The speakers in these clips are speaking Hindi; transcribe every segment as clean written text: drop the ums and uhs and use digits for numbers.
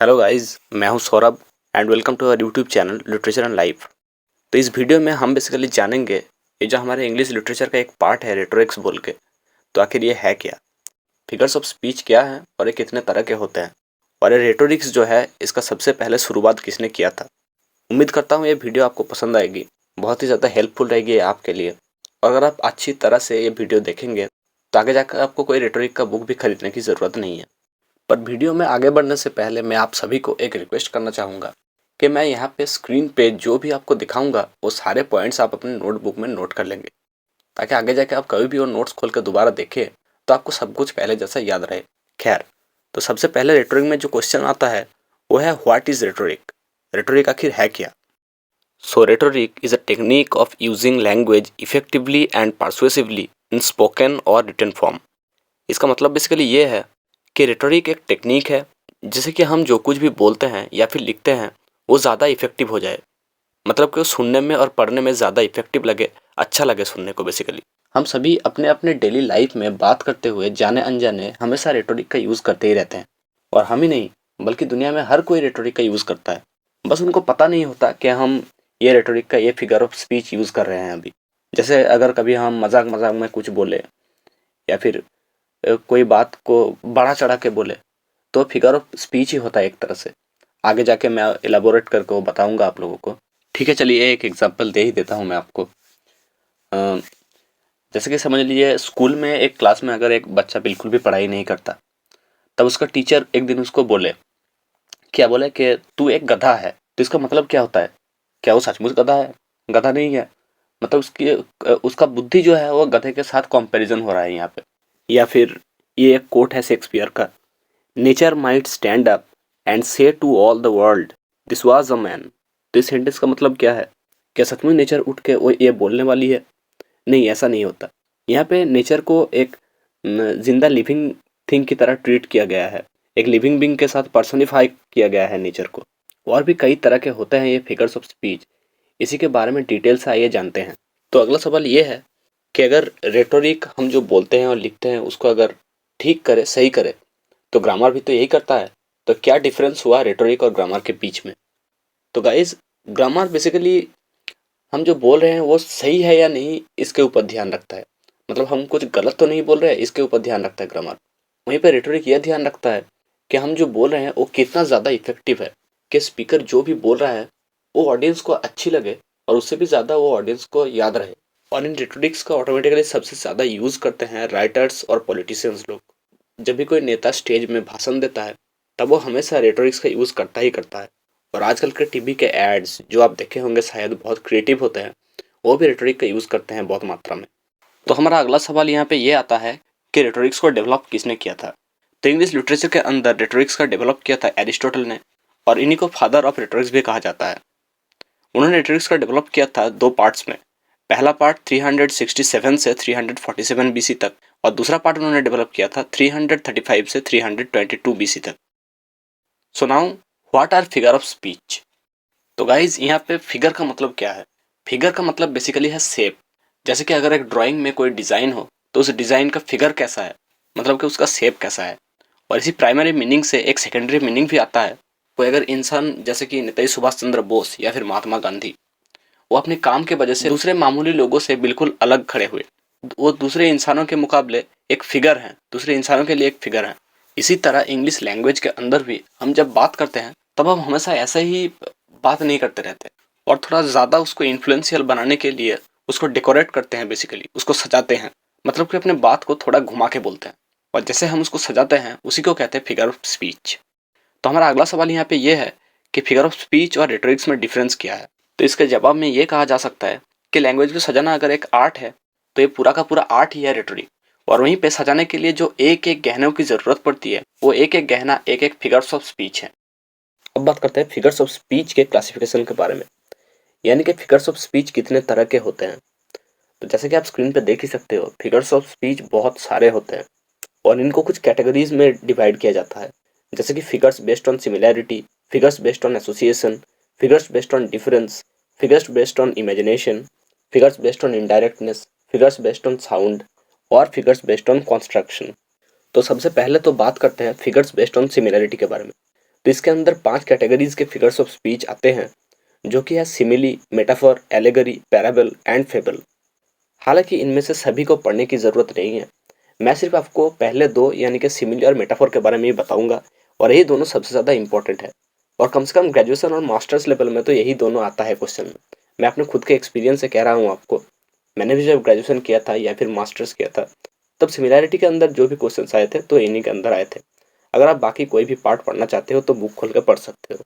हेलो गाइस, मैं हूं Saurabh and welcome to our YouTube channel literature and life. तो इस वीडियो में हम बेसिकली जानेंगे ये जो हमारे इंग्लिश लिटरेचर का एक पार्ट है रेटोरिक्स बोल के। तो आखिर ये है क्या, फिगर्स ऑफ स्पीच क्या है और ये कितने तरह के होते हैं, और ये रेटोरिक्स जो है इसका सबसे पहले शुरुआत किसने किया था। उम्मीद करता हूँ ये वीडियो आपको पसंद आएगी, बहुत ही ज़्यादा हेल्पफुल रहेगी ये आपके लिए। और अगर आप अच्छी तरह से ये वीडियो देखेंगे तो आगे जाकर आपको कोई रेटोरिक का बुक भी खरीदने की ज़रूरत नहीं है। पर वीडियो में आगे बढ़ने से पहले मैं आप सभी को एक रिक्वेस्ट करना चाहूँगा कि मैं यहाँ पे स्क्रीन पे जो भी आपको दिखाऊंगा वो सारे पॉइंट्स आप अपने नोटबुक में नोट कर लेंगे, ताकि आगे जाके आप कभी भी वो नोट्स खोल कर दोबारा देखें तो आपको सब कुछ पहले जैसा याद रहे। खैर, तो सबसे पहले रेटोरिक में जो क्वेश्चन आता है वो है व्हाट इज रेटोरिक। रेटोरिक आखिर है क्या। So rhetoric is a technique of using language effectively and persuasively in spoken और रिटन फॉर्म। इसका मतलब बेसिकली ये है कि रेटोरिक एक टेक्निक है जिससे कि हम जो कुछ भी बोलते हैं या फिर लिखते हैं वो ज़्यादा इफेक्टिव हो जाए, मतलब कि वो सुनने में और पढ़ने में ज़्यादा इफेक्टिव लगे, अच्छा लगे सुनने को। बेसिकली हम सभी अपने अपने डेली लाइफ में बात करते हुए जाने अनजाने हमेशा रेटोरिक का यूज़ करते ही रहते हैं, और हम ही नहीं बल्कि दुनिया में हर कोई रेटोरिक का यूज़ करता है। बस उनको पता नहीं होता कि हम ये रेटोरिक का ये फिगर ऑफ स्पीच यूज़ कर रहे हैं अभी। जैसे अगर कभी हम मजाक मजाक में कुछ बोले या फिर कोई बात को बढ़ा चढ़ा के बोले तो फिगर ऑफ स्पीच ही होता है एक तरह से। आगे जाके मैं इलाबोरेट करके वो बताऊंगा आप लोगों को। ठीक है, चलिए एक एग्जांपल दे ही देता हूँ मैं आपको। जैसे कि समझ लीजिए स्कूल में एक क्लास में अगर एक बच्चा बिल्कुल भी पढ़ाई नहीं करता, तब उसका टीचर एक दिन उसको बोले, क्या बोले कि तू एक गधा है। तो इसका मतलब क्या होता है, क्या वो सचमुच गधा है? गधा नहीं है, मतलब उसकी उसका बुद्धि जो है वो गधे के साथ कंपैरिजन हो रहा है यहाँ पे। या फिर ये एक कोट है शेक्सपियर का, nature might stand up and say to all the world this was a man. तो इस सेंटेंस का मतलब क्या है, क्या सचमुच नेचर उठ के वो ये बोलने वाली है? नहीं, ऐसा नहीं होता। यहाँ पे नेचर को एक जिंदा लिविंग थिंग की तरह ट्रीट किया गया है, एक लिविंग बीइंग के साथ पर्सोनिफाई किया गया है नेचर को। और भी कई तरह के होते हैं ये फिगर्स ऑफ स्पीच, इसी के बारे में डिटेल से आइए जानते हैं। तो अगला सवाल ये है कि अगर रेटोरिक हम जो बोलते हैं और लिखते हैं उसको अगर ठीक करे, सही करे, तो ग्रामर भी तो यही करता है। तो क्या डिफरेंस हुआ रेटोरिक और ग्रामर के बीच में? तो गाइस, ग्रामर बेसिकली हम जो बोल रहे हैं वो सही है या नहीं इसके ऊपर ध्यान रखता है, मतलब हम कुछ गलत तो नहीं बोल रहे हैं इसके ऊपर ध्यान रखता है ग्रामर। वहीं पर रेटोरिक यह ध्यान रखता है कि हम जो बोल रहे हैं वो कितना ज़्यादा इफेक्टिव है, कि स्पीकर जो भी बोल रहा है वो ऑडियंस को अच्छी लगे और उससे भी ज़्यादा वो ऑडियंस को याद रहे। और इन रेटोरिक्स का ऑटोमेटिकली सबसे ज़्यादा यूज़ करते हैं राइटर्स और पॉलिटिशियंस लोग। जब भी कोई नेता स्टेज में भाषण देता है तब वो हमेशा रेटोरिक्स का यूज़ करता ही करता है। और आजकल के टीवी के एड्स जो आप देखे होंगे शायद बहुत क्रिएटिव होते हैं, वो भी रेटोरिक का यूज़ करते हैं बहुत मात्रा में। तो हमारा अगला सवाल यहाँ पे ये आता है कि रेटोरिक्स को डेवलप किसने किया था। तो इंग्लिश लिटरेचर के अंदर रेटोरिक्स का डेवलप किया था एरिस्टोटल ने, और इन्हीं को फादर ऑफ रेटोरिक्स भी कहा जाता है। उन्होंने रेटोरिक्स का डेवलप किया था दो पार्ट्स में। पहला पार्ट 367 से 347 बीसी तक, और दूसरा पार्ट उन्होंने डेवलप किया था 335 से 322 बीसी तक। So now what are figure of speech. तो गाइज यहाँ पे फिगर का मतलब क्या है? फिगर का मतलब बेसिकली है शेप। जैसे कि अगर एक ड्राइंग में कोई डिज़ाइन हो तो उस डिज़ाइन का फिगर कैसा है, मतलब कि उसका शेप कैसा है। और इसी प्राइमरी मीनिंग से एक सेकेंडरी मीनिंग भी आता है। कोई अगर इंसान जैसे कि नेताजी सुभाष चंद्र बोस या फिर महात्मा गांधी, वो अपने काम के वजह से दूसरे मामूली लोगों से बिल्कुल अलग खड़े हुए, वो दूसरे इंसानों के मुकाबले एक फिगर हैं, दूसरे इंसानों के लिए एक फिगर हैं। इसी तरह इंग्लिश लैंग्वेज के अंदर भी हम जब बात करते हैं तब हम हमेशा ऐसे ही बात नहीं करते रहते, और थोड़ा ज़्यादा उसको इन्फ्लुएंशियल बनाने के लिए उसको डेकोरेट करते हैं, बेसिकली उसको सजाते हैं, मतलब कि अपने बात को थोड़ा घुमा के बोलते हैं। और जैसे हम उसको सजाते हैं उसी को कहते हैं फिगर ऑफ स्पीच। तो हमारा अगला सवाल यहाँ पे ये है कि फिगर ऑफ स्पीच और रेटोरिक्स में डिफरेंस क्या है। तो इसके जवाब में ये कहा जा सकता है कि लैंग्वेज को सजाना अगर एक आर्ट है तो ये पूरा का पूरा आर्ट ही है रेटोरिक। और वहीं पे सजाने के लिए जो एक एक गहनों की ज़रूरत पड़ती है वो एक एक गहना एक एक फिगर्स ऑफ स्पीच है। अब बात करते हैं फिगर्स ऑफ स्पीच के क्लासिफिकेशन के बारे में, यानी कि फिगर्स ऑफ स्पीच कितने तरह के होते हैं। तो जैसे कि आप स्क्रीन पे देख ही सकते हो, फिगर्स ऑफ स्पीच बहुत सारे होते हैं और इनको कुछ कैटेगरीज में डिवाइड किया जाता है। जैसे कि figures based on similarity, figures based on association, figures based on difference, figures based on imagination, figures based on indirectness, figures based on sound, और फिगर्स बेस्ड ऑन कंस्ट्रक्शन। तो सबसे पहले तो बात करते हैं फिगर्स बेस्ड ऑन सिमिलैरिटी के बारे में। तो इसके अंदर 5 कैटेगरीज के फिगर्स ऑफ स्पीच आते हैं, जो कि है simile, metaphor, allegory, parable and fable. हालांकि इनमें से सभी को पढ़ने की ज़रूरत नहीं है। मैं सिर्फ आपको पहले 2 यानी कि सिमिली और मेटाफर के बारे में ही बताऊंगा, और यही दोनों सबसे ज़्यादा इंपॉर्टेंट है। और कम से कम ग्रेजुएशन और मास्टर्स लेवल में तो यही दोनों आता है क्वेश्चन में। मैं अपने खुद के एक्सपीरियंस से कह रहा हूँ आपको। मैंने भी जब ग्रेजुएशन किया था या फिर मास्टर्स किया था, तब सिमिलैरिटी के अंदर जो भी क्वेश्चन आए थे तो इन्हीं के अंदर आए थे। अगर आप बाकी कोई भी पार्ट पढ़ना चाहते हो तो बुक खोल कर पढ़ सकते हो।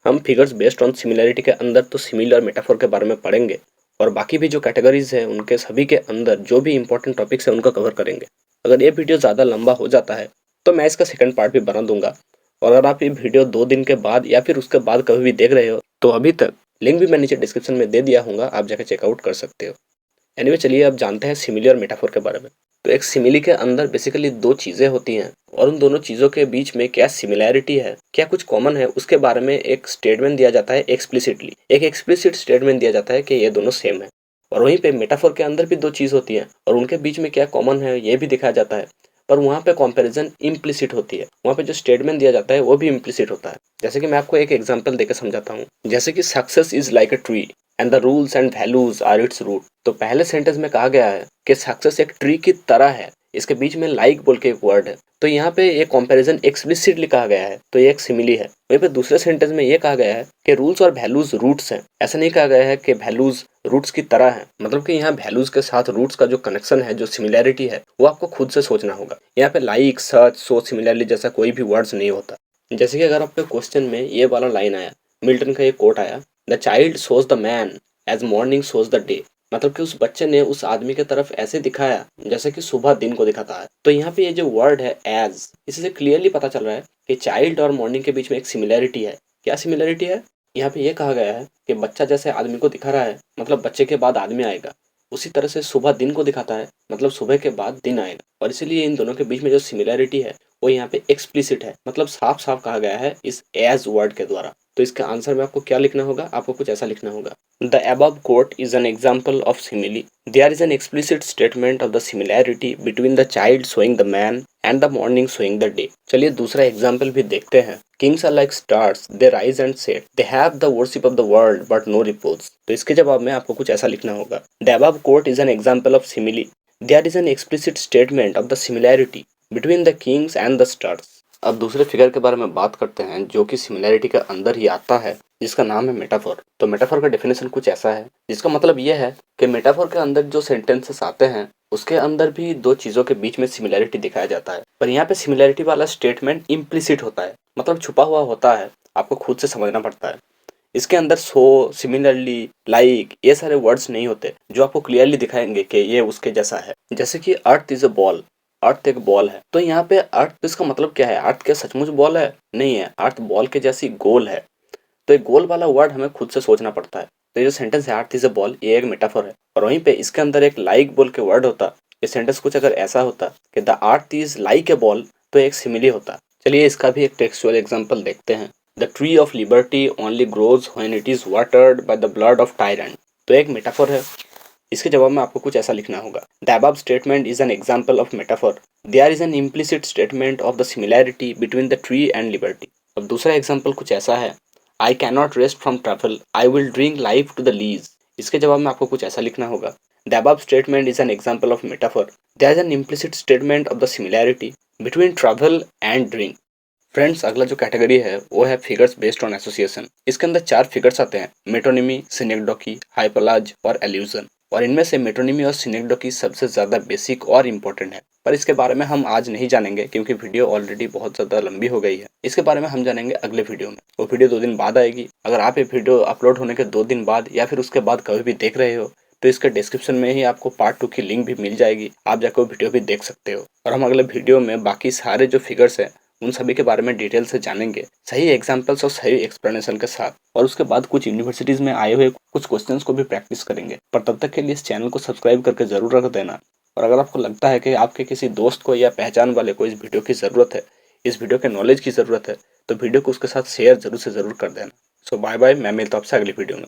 हम फिगर्स बेस्ड ऑन सिमिलैरिटी के अंदर तो सिमिल और मेटाफोर के बारे में पढ़ेंगे, और बाकी भी जो कैटेगरीज है उनके सभी के अंदर जो भी इंपॉर्टेंट टॉपिक्स है उनको कवर करेंगे। अगर ये वीडियो ज़्यादा लंबा हो जाता है तो मैं इसका सेकंड पार्ट भी बना दूंगा। और अगर आप ये वीडियो 2 दिन के बाद या फिर उसके बाद कभी भी देख रहे हो तो अभी तक लिंक भी मैं नीचे डिस्क्रिप्शन में दे दिया हूँ, आप जाकर चेकआउट कर सकते हो। एनीवे, चलिए अब जानते हैं सिमिली और मेटाफोर के बारे में। तो एक सिमिली के अंदर बेसिकली 2 चीज़ें होती हैं, और उन दोनों चीज़ों के बीच में क्या सिमिलैरिटी है, क्या कुछ कॉमन है, उसके बारे में एक स्टेटमेंट दिया जाता है एक्सप्लिसिटली। एक एक्सप्लिसिट स्टेटमेंट दिया जाता है कि ये दोनों सेम है। और वहीं पे मेटाफोर के अंदर भी 2 चीज़ होती हैं और उनके बीच में क्या कॉमन है ये भी दिखाया जाता है, पर वहाँ पे कंपैरिजन इम्प्लिसिट होती है। वहाँ पे जो स्टेटमेंट दिया जाता है वो भी इम्प्लिसिट होता है। जैसे कि मैं आपको एक एग्जांपल देकर समझाता हूँ। जैसे कि success is like a tree and the rules and values are its root. तो पहले सेंटेंस में कहा गया है कि सक्सेस एक ट्री की तरह है, इसके बीच में लाइक बोल के एक वर्ड है। तो यहाँ पे ये कंपैरिजन एक्सप्लिसिटली कहा गया है, तो ये एक सिमिली है। वहीं पे दूसरे सेंटेंस में ये कहा गया है कि रूल्स और वैल्यूज रूट्स हैं। ऐसा नहीं कहा गया है कि वैल्यूज रूट्स की तरह है, मतलब कि यहाँ वैल्यूज के साथ रूट्स का जो कनेक्शन है, जो सिमिलैरिटी है, वो आपको खुद से सोचना होगा। यहाँ पे लाइक, सच, सो, सिमिलरली जैसा कोई भी वर्ड्स नहीं होता। जैसे कि अगर आपके क्वेश्चन में ये वाला लाइन आया, मिल्टन का ये कोट आया, the child shows the man as morning shows the day, मतलब कि उस बच्चे ने उस आदमी की तरफ ऐसे दिखाया जैसे कि सुबह दिन को दिखाता है। तो यहाँ पे ये जो वर्ड है एज, इससे क्लियरली पता चल रहा है कि चाइल्ड और मॉर्निंग के बीच में एक सिमिलैरिटी है। क्या सिमिलैरिटी है? यहाँ पे ये कहा गया है कि बच्चा जैसे आदमी को दिखा रहा है, मतलब बच्चे के बाद आदमी आएगा, उसी तरह से सुबह दिन को दिखाता है, मतलब सुबह के बाद दिन आएगा। और इसीलिए इन दोनों के बीच में जो सिमिलैरिटी है वो यहाँ पे एक्सप्लिसिट है, मतलब साफ साफ कहा गया है इस एज वर्ड के द्वारा। तो इसका आंसर में आपको क्या लिखना होगा? आपको कुछ ऐसा लिखना होगा, the above quote is an example of simile. There is an explicit statement of the similarity between the child showing the man and the morning showing the day. चलिए दूसरा एग्जाम्पल भी देखते हैं। Kings are like stars, they rise and set. They have the worship of the world but no repose. तो इसके जवाब में आपको कुछ ऐसा लिखना होगा, The above quote is an example of simile. There is an explicit statement of the similarity between the kings and the stars. अब दूसरे फिगर के बारे में बात करते हैं जो कि सिमिलैरिटी के अंदर ही आता है, जिसका नाम है मेटाफोर। तो मेटाफोर का डेफिनेशन कुछ ऐसा है, जिसका मतलब ये है कि मेटाफोर के अंदर जो सेंटेंसेस आते हैं उसके अंदर भी 2 चीज़ों के बीच में सिमिलैरिटी दिखाया जाता है, पर यहाँ पे सिमिलैरिटी वाला स्टेटमेंट इम्प्लिसिट होता है, मतलब छुपा हुआ होता है, आपको खुद से समझना पड़ता है। इसके अंदर सो, सिमिलरली, लाइक ये सारे वर्ड्स नहीं होते जो आपको क्लियरली दिखाएंगे कि ये उसके जैसा है। जैसे कि अर्थ इज अ बॉल, अर्थ एक बॉल है, तो यहाँ पे अर्थ इसका मतलब क्या है? अर्थ क्या सचमुच बॉल है? नहीं है, अर्थ बॉल के जैसी गोल है। तो एक गोल वाला वर्ड हमें खुद से सोचना पड़ता है। तो ये जो सेंटेंस है अर्थ इज अ बॉल, ये एक मेटाफोर है। और वहीं पे इसके अंदर एक लाइक बोल के वर्ड होता, ये सेंटेंस कुछ अगर ऐसा होता कि the earth is like a ball, तो एक सिमिली होता। चलिए इसका भी एक टेक्सचुअल एग्जाम्पल देखते हैं। The tree of liberty only grows when it is watered by the blood of tyrant. तो एक मेटाफोर है। इसके जवाब में आपको कुछ ऐसा लिखना होगा, the above statement is an example of metaphor. There is an implicit statement of the similarity between the tree and liberty. अब दूसरा एग्जाम्पल कुछ ऐसा है, I can not rest from travel, I will drink life to the lees. इसके जवाब में आपको कुछ ऐसा लिखना होगा, the above statement is an example of metaphor. There is an implicit statement of the similarity between travel and drink. Friends, अगला जो कैटेगरी है वो है फिगर्स बेस्ड ऑन एसोसिएशन। इसके अंदर 4 फिगर्स आते हैं, मेटोनिमी, सिनेक्डोकी, हाइपरलाज और एल्यूजन। और इनमें से मेटोनिमी और सिनेक्डोकी सबसे ज़्यादा बेसिक और इम्पोर्टेंट है, पर इसके बारे में हम आज नहीं जानेंगे क्योंकि वीडियो ऑलरेडी बहुत ज़्यादा लंबी हो गई है। इसके बारे में हम जानेंगे अगले वीडियो में। वो वीडियो 2 दिन बाद आएगी। अगर आप ये वीडियो अपलोड होने के 2 दिन बाद या फिर उसके बाद कभी भी देख रहे हो तो इसके डिस्क्रिप्शन में ही आपको पार्ट 2 की लिंक भी मिल जाएगी, आप जाकर वो वीडियो भी देख सकते हो। और हम अगले वीडियो में बाकी सारे जो फिगर्स हैं उन सभी के बारे में डिटेल से जानेंगे, सही एग्जांपल्स और सही एक्सप्लेनेशन के साथ। और उसके बाद कुछ यूनिवर्सिटीज में आए हुए कुछ क्वेश्चंस को भी प्रैक्टिस करेंगे। पर तब तक के लिए इस चैनल को सब्सक्राइब करके जरूर रख देना। और अगर आपको लगता है कि आपके किसी दोस्त को या पहचान वाले को इस वीडियो की ज़रूरत है, इस वीडियो के नॉलेज की ज़रूरत है, तो वीडियो को उसके साथ शेयर जरूर से ज़रूर कर देना। सो बाय बाय, मैं मिलता हूं आपसे अगली वीडियो में।